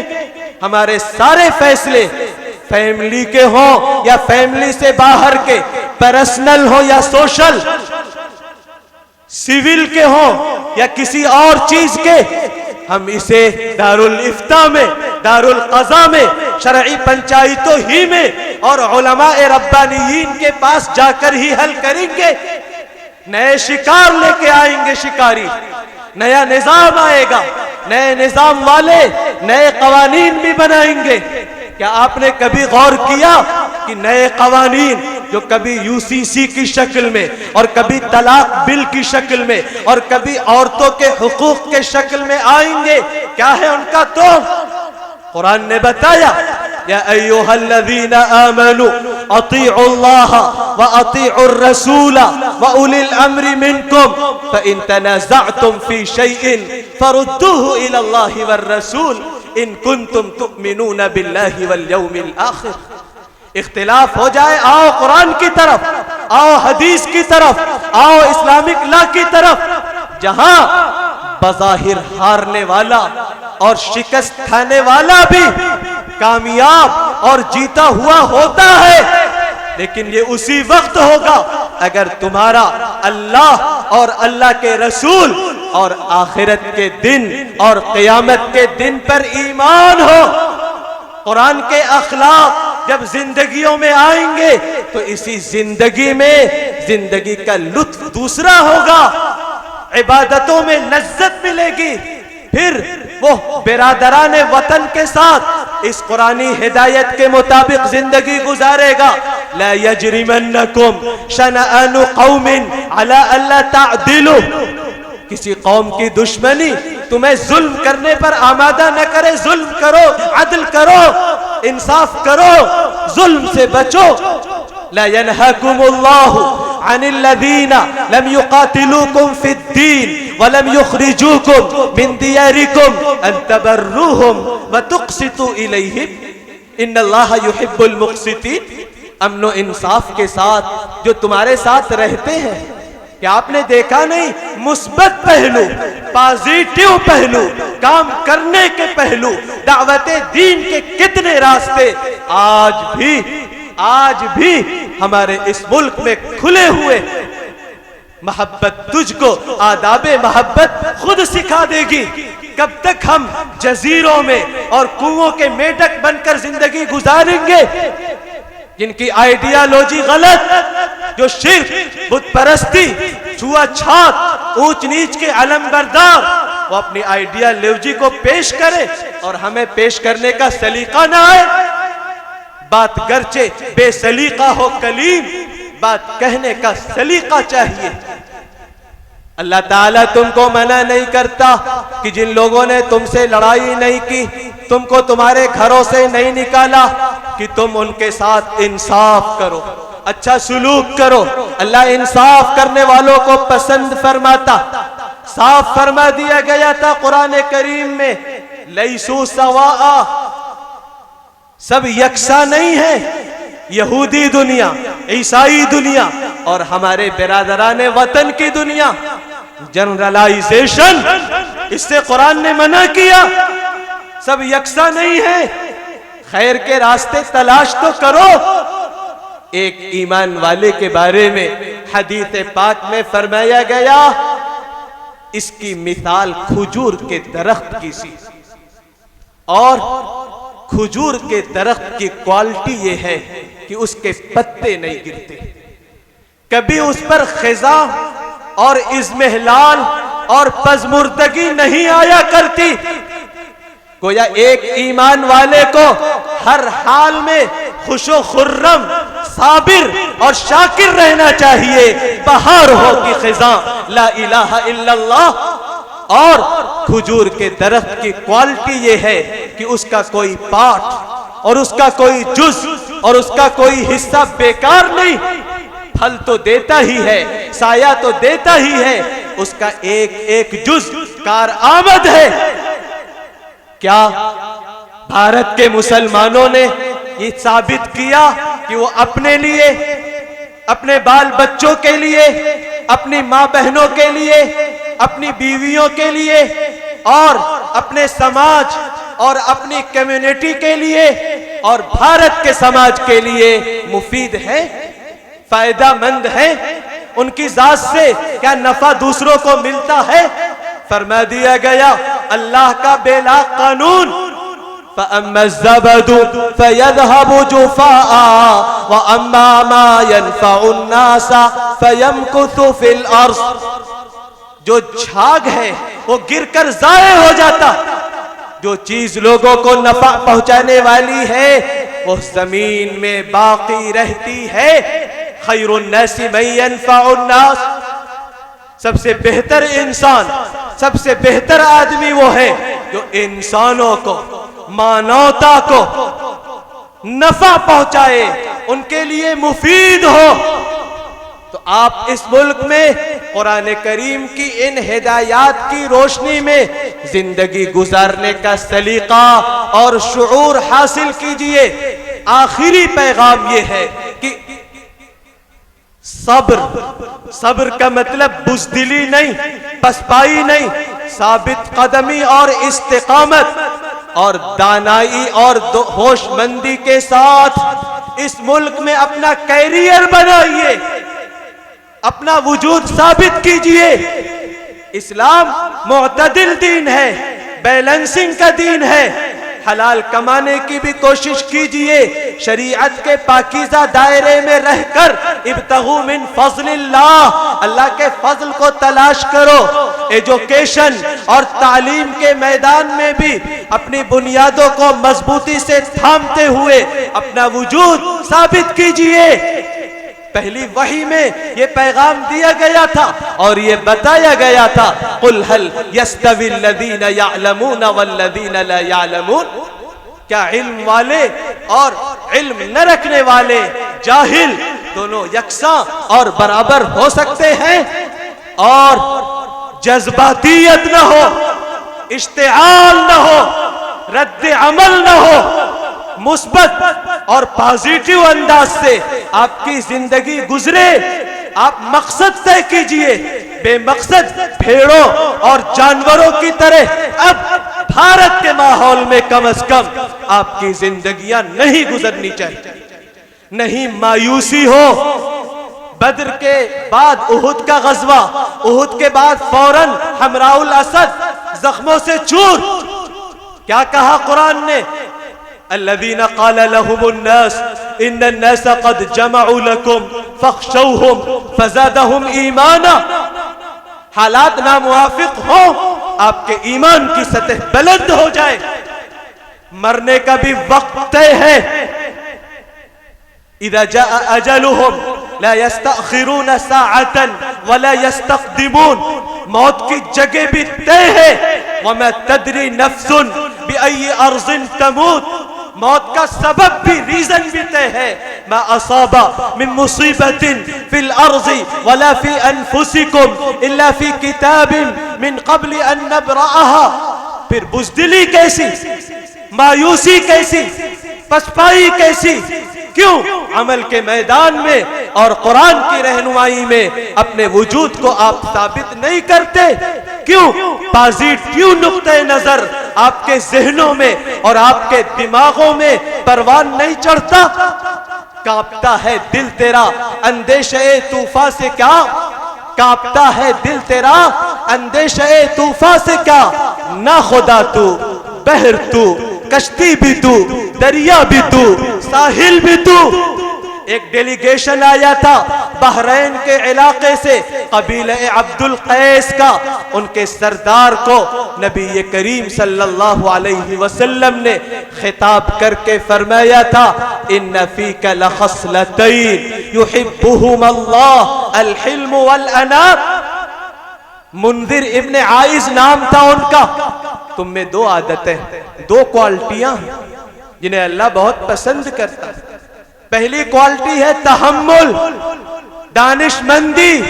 ہمارے سارے فیصلے فیملی کے ہوں یا فیملی سے باہر کے، پرسنل ہو یا سوشل، سیول کے ہوں یا کسی اور چیز کے، ہم اسے دارالافتاء میں، دارالقضاء میں، شرعی پنچایتوں ہی میں اور علماء ربانیین کے پاس جا کر ہی حل کریں گے۔ نئے شکار لے کے آئیں گے شکاری، نیا نظام آئے گا، نئے نظام والے نئے قوانین بھی بنائیں گے۔ کیا آپ نے کبھی غور کیا کہ نئے قوانین جو کبھی یو سی سی کی شکل میں اور کبھی طلاق بل کی شکل میں اور کبھی عورتوں کے حقوق کے شکل میں آئیں گے، کیا ہے ان کا توڑ؟ قرآن نے بتایا یا ایھا الذین آمنوا اطیعوا اللہ واطیعوا الرسول واولی الامر منکم فان تنازعتم فی شیء فردوه الی اللہ والرسول ان کنتم تؤمنون باللہ والیوم الآخر۔ اختلاف ہو جائے، آؤ قرآن کی طرف، آؤ حدیث کی طرف، آؤ اسلامک لا کی طرف، جہاں بظاہر ہارنے والا اور شکست کھانے والا بھی کامیاب اور جیتا ہوا ہوتا ہے، لیکن یہ اسی وقت ہوگا اگر تمہارا اللہ اور اللہ کے رسول اور آخرت کے دن اور قیامت کے دن پر ایمان ہو۔ قرآن کے اخلاق جب زندگیوں میں آئیں گے تو اسی زندگی میں زندگی کا لطف دوسرا ہوگا، عبادتوں میں لذت ملے گی، پھر وہ برادران وطن کے ساتھ اس قرآنی ہدایت کے مطابق زندگی گزارے گا۔ لا یجرمنکم شنآن قوم علی الا تعدلوا، کسی قوم کی دشمنی تمہیں ظلم کرنے پر آمادہ نہ کرے، ظلم کرو، عدل کرو، انصاف کرو، ظلم سے بچو۔ لا ينهاكم الله عن الذين لم يقاتلوكم في الدين ولم يخرجوكم من دياركم ان تبروهم وتقسطوا اليهم ان الله يحب المقسطين۔ امن و انصاف کے ساتھ جو تمہارے ساتھ رہتے ہیں، کیا آپ نے دیکھا نہیں مثبت پہلو، پازیٹیو پہلو، کام کرنے کے پہلو، دعوت دین کے کتنے راستے آج بھی ہمارے اس ملک میں کھلے ہوئے۔ محبت تجھ کو آداب محبت خود سکھا دے گی۔ کب تک ہم جزیروں میں اور کنووں کے میڈک بن کر زندگی گزاریں گے؟ جن کی آئیڈیالوجی غلط، جو شرک، بت پرستی، چھوا چھات، اونچ نیچ کے علم بردار، وہ اپنی آئیڈیالوجی کو پیش کرے اور ہمیں پیش کرنے کا سلیقہ نہ آئے۔ بات گرچہ بے سلیقہ ہو کلیم، بات کہنے کا سلیقہ چاہیے۔ اللہ تعالیٰ تم کو منع نہیں کرتا کہ جن لوگوں نے تم سے لڑائی نہیں کی، تم کو تمہارے گھروں سے نہیں نکالا، کہ تم ان کے ساتھ انصاف کرو، اچھا سلوک کرو۔ اللہ انصاف کرنے والوں کو پسند فرماتا۔ صاف فرما دیا گیا تھا قرآن کریم میں، لیسو سواء، سب یکساں نہیں ہیں۔ یہودی دنیا، عیسائی دنیا اور ہمارے برادران وطن کی دنیا، جنرلائزیشن، اس سے قرآن نے منع کیا۔ سب یکساں نہیں ہیں، خیر کے راستے تلاش تو کرو۔ ایک ایمان والے کے بارے میں حدیث پاک میں فرمایا گیا، اس کی مثال کھجور کے درخت کی سی، اور کھجور کے درخت کی کوالٹی یہ ہے کہ اس کے پتے نہیں گرتے، کبھی اس پر خزاں اور اضمحلال اور پژمردگی نہیں آیا کرتی۔ گویا ایک ایمان والے کو ہر حال میں خوش و خرم، صابر اور شاکر رہنا چاہیے۔ بہار ہو کہ خزاں لا الہ الا اللہ۔ اور کھجور کے درخت کی کوالٹی یہ ہے کہ اس کا کوئی پارٹ اور اس کا کوئی جز اور اس کا کوئی حصہ بیکار نہیں، پھل تو دیتا ہی ہے، سایہ تو دیتا ہی ہے، اس کا ایک ایک جز کارآمد ہے۔ کیا بھارت کے مسلمانوں نے یہ ثابت کیا کہ وہ اپنے لیے، اپنے بال بچوں کے لیے، اپنی ماں بہنوں کے لیے، اپنی بیویوں کے لیے اور اپنے سماج اور اپنی کمیونٹی کے لیے اور بھارت کے سماج کے لیے مفید ہے، فائدہ مند ہے؟ ان کی ذات سے کیا نفع دوسروں کو ملتا ہے؟ فرما دیا گیا اللہ کا بے لاغ قانون، فَأَمَّا الزَّبَدُ فَيَذْهَبُ جُفَاءً وَأَمَّا مَا يَنْفَعُ النَّاسَ فَيَمْكُثُ فِي الْأَرْضِ۔ جو جھاگ ہے وہ گر کر ضائع ہو جاتا، جو چیز لوگوں کو نفع پہنچانے والی ہے وہ زمین میں باقی رہتی ہے۔ خیر الناس من ينفع الناس، سب سے بہتر انسان، سب سے بہتر آدمی وہ ہے جو انسانوں کو، مانوتا کو نفع پہنچائے، ان کے لیے مفید ہو۔ تو آپ اس ملک میں قرآن کریم کی ان ہدایات کی روشنی میں زندگی گزارنے کا سلیقہ اور شعور حاصل کیجئے۔ آخری پیغام یہ ہے کہ صبر، صبر کا مطلب بزدلی نہیں، پسپائی نہیں، ثابت قدمی اور استقامت اور دانائی اور ہوش مندی کے ساتھ اس ملک میں اپنا کیریئر بنائیے، اپنا وجود ثابت کیجئے۔ اسلام معتدل دین ہے، بیلنسنگ کا دین ہے۔ حلال کمانے کی بھی کوشش کیجئے، شریعت کے پاکیزہ دائرے میں رہ کر ابتغوا من فضل اللہ، اللہ کے فضل کو تلاش کرو۔ ایجوکیشن اور تعلیم کے میدان میں بھی اپنی بنیادوں کو مضبوطی سے تھامتے ہوئے اپنا وجود ثابت کیجئے۔ پہلی وحی میں یہ پیغام دیا گیا تھا اور یہ بتایا گیا تھا، قل هل يستوي الذين يعلمون والذين لا يعلمون، کیا علم والے اور علم نہ رکھنے والے جاہل دونوں یکساں اور برابر ہو سکتے ہیں؟ اور جذباتیت نہ ہو، اشتعال نہ ہو، رد عمل نہ ہو، مثبت اور پازیٹیو انداز سے آپ کی زندگی گزرے۔ آپ مقصد طے کیجئے، بے مقصد بھیڑوں اور جانوروں کی طرح اب بھارت کے ماحول میں کم از کم آپ کی زندگیاں نہیں گزرنی چاہیے۔ نہیں مایوسی ہو۔ بدر کے بعد احد کا غزوہ، احد کے بعد فوراً حمراء الاسد زخموں سے چور۔ کیا کہا قرآن نے؟ الذين قال لهم الناس ان الناس قد جمعوا لكم فاخشوهم فزادهم ایمانا۔ حالات ناموافق ہوں، آپ کے ایمان کی سطح بلند ہو جائے۔ مرنے کا بھی وقت طے ہے، اذا جاء اجلهم لا يستأخرون ساعة ولا يستقدمون. موت کی جگہ بھی طے ہے. وما تدری نفس بأي ارض تموت. موت کا سبب بھی ریزن بھی طے ہے. ما اصاب من مصیبت فی الارض ولا فی انفسکم الا فی کتاب من قبل ان نبرأها. پھر بزدلی کیسی, مایوسی کیسی, پسپائی کیسی؟ کیوں؟ عمل کے میدان میں اور قرآن کی رہنمائی میں اپنے وجود کو آپ ثابت نہیں کرتے. کیوں؟ پازیٹیو نقطۂ نظر آپ کے ذہنوں میں اور آپ کے دماغوں میں پروان نہیں چڑھتا. کانپتا ہے دل تیرا اندیشے طوفان سے کیا, کانپتا ہے دل تیرا اندیشے طوفان سے کیا. نہ خدا تو, بحر تو, کشتی بھی تو, دریا بھی تو, ساحل بھی تو. ایک ڈیلیگیشن آیا تھا بحرین کے علاقے سے, قبیلہ عبد القیس کا. ان کے سردار کو نبی کریم صلی اللہ علیہ وسلم نے خطاب کر کے فرمایا تھا, ان فیک لخصلتین یحبہم اللہ الحلم والانات. منذر ابن عائز نام تھا ان کا. تم میں دو عادتیں, دو کوالٹیاں جنہیں اللہ بہت پسند کرتا ہے. پہلی کوالٹی ہے تحمل, دانش مندی,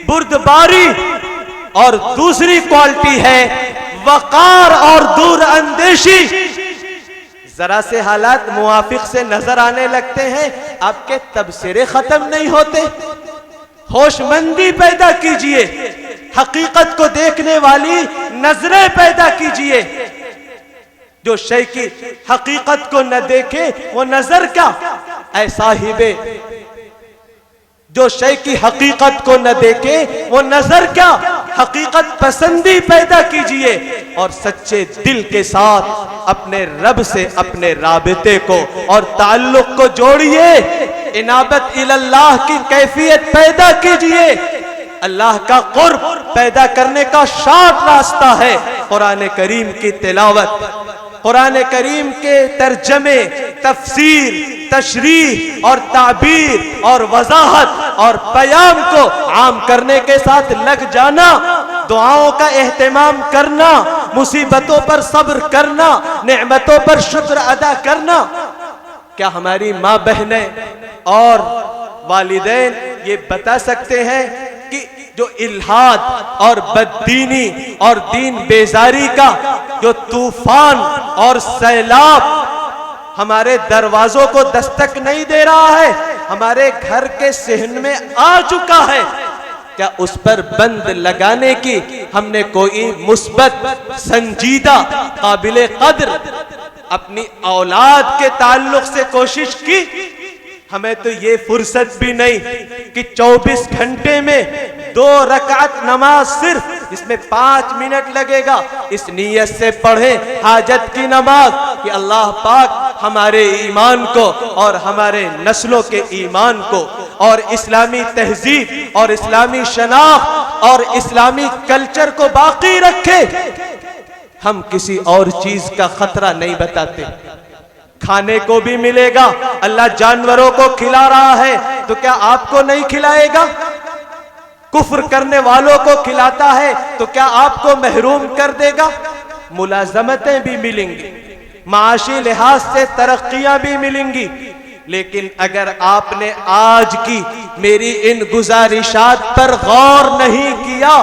بردباری. اور دوسری کوالٹی ہے وقار اور دور اندیشی. ذرا سے حالات موافق سے نظر آنے لگتے ہیں, آپ کے تبصرے ختم نہیں ہوتے. ہوش مندی پیدا کیجئے, حقیقت کو دیکھنے والی نظریں پیدا کیجئے. جو شے کی حقیقت کو نہ دیکھے وہ نظر کیا. اے صاحبے, جو شے کی حقیقت کو نہ دیکھے وہ نظر کیا. حقیقت پسندی پیدا کیجئے اور سچے دل کے ساتھ اپنے رب سے اپنے رابطے کو اور تعلق کو جوڑیے. انابت اللہ کی کیفیت پیدا کیجئے. اللہ کا قرب پیدا کرنے کا شارٹ راستہ ہے قرآن کریم کی تلاوت, قرآن کریم کے ترجمے, تفسیر, تشریح اور تعبیر اور وضاحت اور پیام کو عام کرنے کے ساتھ لگ جانا, دعاؤں کا اہتمام کرنا, مصیبتوں پر صبر کرنا, نعمتوں پر شکر ادا کرنا. کیا ہماری ماں بہنیں اور والدین یہ بتا سکتے ہیں کہ جو الحاد اور بددینی اور دین بیزاری کا جو طوفان اور سیلاب ہمارے دروازوں کو دستک نہیں دے رہا ہے, ہمارے گھر کے صحن میں آ چکا ہے, کیا اس پر بند لگانے کی ہم نے کوئی مثبت, سنجیدہ, قابل قدر اپنی اولاد کے تعلق سے کوشش کی؟ ہمیں تو یہ فرصت بھی نہیں کہ 24 گھنٹے میں 2 رکعت نماز صرف, اس میں 5 منٹ لگے گا, اس نیت سے پڑھیں حاجت کی نماز کہ اللہ پاک ہمارے ایمان کو اور ہمارے نسلوں کے ایمان کو اور اسلامی تہذیب اور اسلامی شناخت اور اسلامی کلچر کو باقی رکھے. ہم کسی اور چیز کا خطرہ نہیں بتاتے. کھانے کو بھی ملے گا, اللہ جانوروں کو کھلا رہا ہے تو کیا آپ کو نہیں کھلائے گا؟ کفر کرنے والوں کو کھلاتا ہے تو کیا آپ کو محروم کر دے گا؟ ملازمتیں بھی ملیں گی, معاشی لحاظ سے ترقیاں بھی ملیں گی, لیکن اگر آپ نے آج کی میری ان گزارشات پر غور نہیں کیا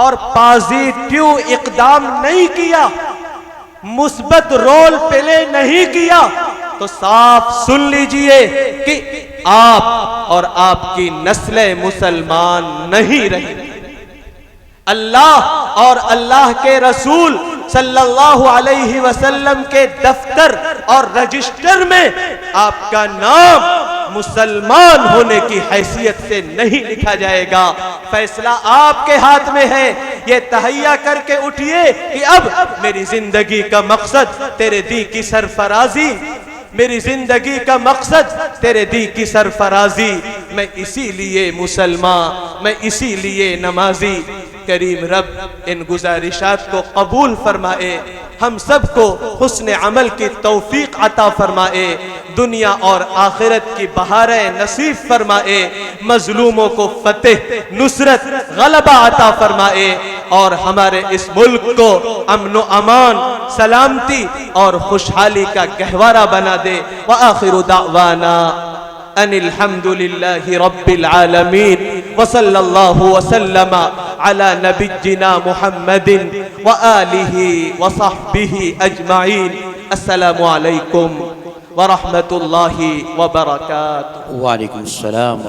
اور پازیٹیو اقدام نہیں کیا, مثبت رول پلے نہیں کیا, تو صاف سن لیجئے کہ آپ اور آپ کی نسل مسلمان نہیں رہی. اللہ اور اللہ کے رسول صلی اللہ علیہ وسلم کے دفتر اور رجسٹر میں آپ کا نام مسلمان ہونے کی حیثیت سے نہیں لکھا جائے گا. فیصلہ آپ کے ہاتھ میں ہے. یہ تہیا کر کے اٹھئے کہ اب میری زندگی کا مقصد تیرے دین کی سرفرازی, میری زندگی کا مقصد تیرے دین کی سرفرازی. میں اسی لیے مسلمان, میں اسی لیے نمازی. کریم رب ان گزارشات کو قبول فرمائے, ہم سب کو حسن عمل کی توفیق عطا فرمائے. دنیا اور آخرت کی بہاریں نصیب فرمائے، مظلوموں کو فتح، نصرت، غلبہ عطا فرمائے، اور ہمارے اس ملک کو امن و امان، سلامتی اور خوشحالی کا گہوارہ بنا دے۔ وآخر دعوانا ان الحمد للہ رب العالمین، وصلی اللہ وسلم علی نبینا محمد وآلہ وصحبہ اجمعین۔ السلام علیکم ورحمۃ اللہ وبرکاتہ۔ وعلیکم السلام